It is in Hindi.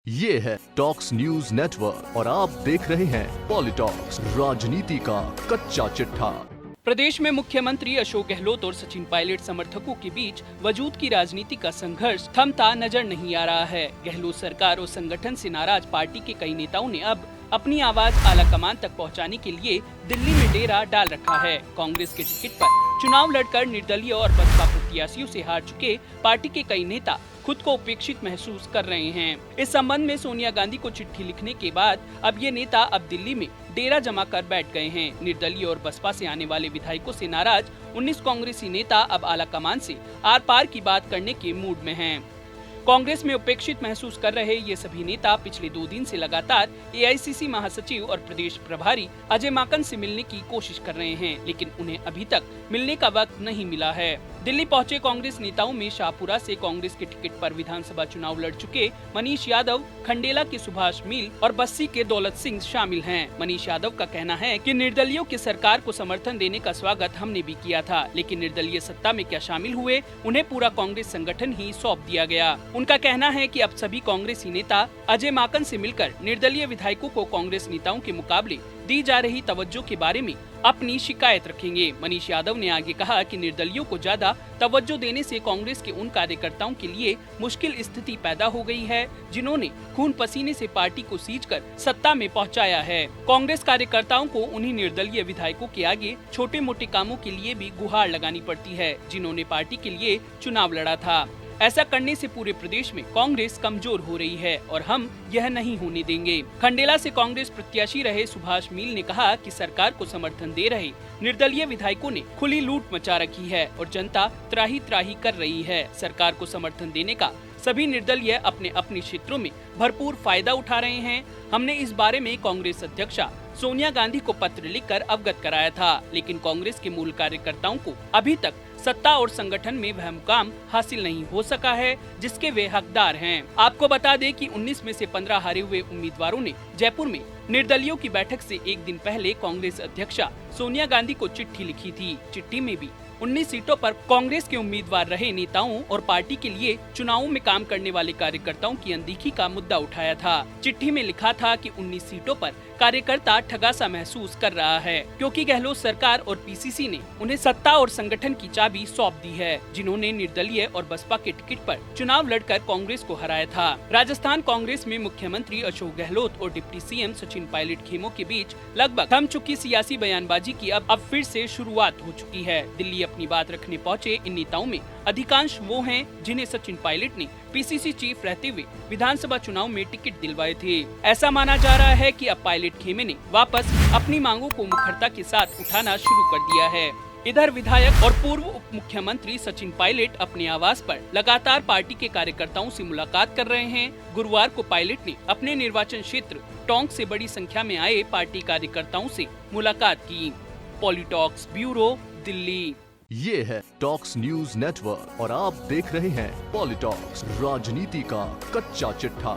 ये है टॉक्स न्यूज नेटवर्क और आप देख रहे हैं पॉलिटॉक्स, राजनीति का कच्चा चिट्ठा। प्रदेश में मुख्यमंत्री अशोक गहलोत और सचिन पायलट समर्थकों के बीच वजूद की राजनीति का संघर्ष थमता नजर नहीं आ रहा है। गहलोत सरकार और संगठन से नाराज पार्टी के कई नेताओं ने अब अपनी आवाज आलाकमान तक पहुंचाने के लिए दिल्ली में डेरा डाल रखा है। कांग्रेस के टिकट पर चुनाव लड़कर निर्दलीय और बसपा प्रत्याशियों से हार चुके पार्टी के कई नेता खुद को उपेक्षित महसूस कर रहे हैं। इस संबंध में सोनिया गांधी को चिट्ठी लिखने के बाद अब ये नेता अब दिल्ली में डेरा जमा कर बैठ गए हैं। निर्दलीय और बसपा से आने वाले विधायकों से नाराज 19 कांग्रेसी नेता अब आलाकमान से आर पार की बात करने के मूड में हैं। कांग्रेस में उपेक्षित महसूस कर रहे ये सभी नेता पिछले 2 दिन से लगातार एआईसीसी महासचिव और प्रदेश प्रभारी अजय माकन से मिलने की कोशिश कर रहे हैं, लेकिन उन्हें अभी तक मिलने का वक्त नहीं मिला है। दिल्ली पहुंचे कांग्रेस नेताओं में शाहपुरा से कांग्रेस के टिकट पर विधानसभा चुनाव लड़ चुके मनीष यादव, खंडेला के सुभाष मील और बस्सी के दौलत सिंह शामिल हैं। मनीष यादव का कहना है कि निर्दलीयों की सरकार को समर्थन देने का स्वागत हमने भी किया था, लेकिन निर्दलीय सत्ता में क्या शामिल हुए, उन्हें पूरा कांग्रेस संगठन ही सौंप दिया गया। उनका कहना है कि अब सभी कांग्रेसी नेता अजय माकन से मिलकर निर्दलीय विधायकों को कांग्रेस नेताओं के मुकाबले दी जा रही तवज्जो के बारे में अपनी शिकायत रखेंगे। मनीष यादव ने आगे कहा कि निर्दलीयों को ज्यादा तवज्जो देने से कांग्रेस के उन कार्यकर्ताओं के लिए मुश्किल स्थिति पैदा हो गई है जिन्होंने खून पसीने से पार्टी को सींचकर सत्ता में पहुंचाया है। कांग्रेस कार्यकर्ताओं को उन्हीं निर्दलीय विधायकों के आगे छोटे मोटे कामों के लिए भी गुहार लगानी पड़ती है जिन्होंने पार्टी के लिए चुनाव लड़ा था। ऐसा करने से पूरे प्रदेश में कांग्रेस कमजोर हो रही है और हम यह नहीं होने देंगे। खंडेला से कांग्रेस प्रत्याशी रहे सुभाष मील ने कहा कि सरकार को समर्थन दे रहे निर्दलीय विधायकों ने खुली लूट मचा रखी है और जनता त्राही त्राही कर रही है। सरकार को समर्थन देने का सभी निर्दलीय अपने अपने क्षेत्रों में भरपूर फायदा उठा रहे हैं। हमने इस बारे में कांग्रेस अध्यक्षा सोनिया गांधी को पत्र लिखकर अवगत कराया था, लेकिन कांग्रेस के मूल कार्यकर्ताओं को अभी तक सत्ता और संगठन में वह मुकाम हासिल नहीं हो सका है जिसके वे हकदार हैं। आपको बता दें कि 19 में से 15 हारे हुए उम्मीदवारों ने जयपुर में निर्दलीयों की बैठक से एक दिन पहले कांग्रेस अध्यक्षा सोनिया गांधी को चिट्ठी लिखी थी। चिट्ठी में भी 19 सीटों पर कांग्रेस के उम्मीदवार रहे नेताओं और पार्टी के लिए चुनावों में काम करने वाले कार्यकर्ताओं की अनदेखी का मुद्दा उठाया था। चिट्ठी में लिखा था कि 19 सीटों पर कार्यकर्ता ठगासा महसूस कर रहा है क्योंकि गहलोत सरकार और पीसीसी ने उन्हें सत्ता और संगठन की चाबी सौंप दी है, जिन्होंने निर्दलीय और बसपा के टिकट पर चुनाव लड़कर कांग्रेस को हराया था। राजस्थान कांग्रेस में मुख्यमंत्री अशोक गहलोत और डिप्टी सीएम सचिन पायलट खेमों के बीच लगभग थम चुकी सियासी बयानबाजी की अब फिर से शुरुआत हो चुकी है। दिल्ली अपनी बात रखने पहुंचे इन नेताओं में अधिकांश वो हैं जिन्हें सचिन पायलट ने पीसीसी चीफ रहते हुए विधानसभा चुनाव में टिकट दिलवाए थे। ऐसा माना जा रहा है कि अब पायलट खेमे ने वापस अपनी मांगों को मुखरता के साथ उठाना शुरू कर दिया है। इधर विधायक और पूर्व उप मुख्यमंत्री सचिन पायलट अपने आवास पर लगातार पार्टी के कार्यकर्ताओं से मुलाकात कर रहे हैं। गुरुवार को पायलट ने अपने निर्वाचन क्षेत्र टोंक से बड़ी संख्या में आए पार्टी कार्यकर्ताओं से मुलाकात की। पॉलिटॉक्स ब्यूरो, दिल्ली। ये है टॉक्स न्यूज नेटवर्क और आप देख रहे हैं पॉलिटॉक्स, राजनीति का कच्चा चिट्ठा।